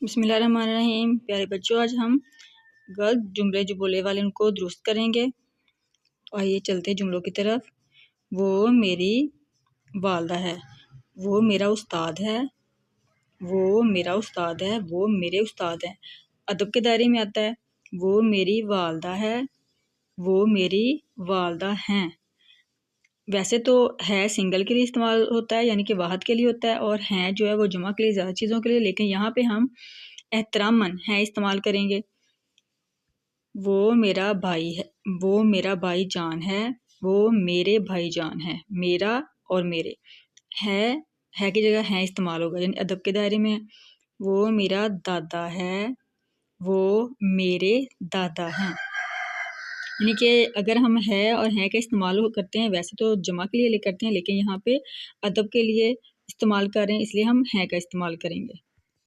بسم اللہ الرحمن الرحیم۔ پیارے بچوں، آج ہم غلط جملے جو بولے والے ان کو درست کریں گے۔ آئیے چلتے جملوں کی طرف۔ وہ میری والدہ ہے، وہ میرا استاد ہے، وہ میرا استاد ہے، وہ میرے استاد ہیں۔ ادب کے دائرے میں آتا ہے وہ میری والدہ ہے، وہ میری والدہ ہیں۔ ویسے تو ہے سنگل کے لیے استعمال ہوتا ہے، یعنی کہ واحد کے لیے ہوتا ہے، اور ہیں جو ہے وہ جمع کے لیے، زیادہ چیزوں کے لیے، لیکن یہاں پہ ہم احتراماً ہیں استعمال کریں گے۔ وہ میرا بھائی ہے، وہ میرا بھائی جان ہے، وہ میرے بھائی جان ہے۔ میرا اور میرے ہے کی جگہ ہیں استعمال ہوگا، یعنی ادب کے دائرے میں۔ وہ میرا دادا ہے، وہ میرے دادا ہیں۔ یعنی کہ اگر ہم ہے اور ہیں کا استعمال کرتے ہیں، ویسے تو جمع کے لیے کرتے ہیں، لیکن یہاں پہ ادب کے لیے استعمال کر رہے ہیں، اس لیے ہم ہیں کا استعمال کریں گے۔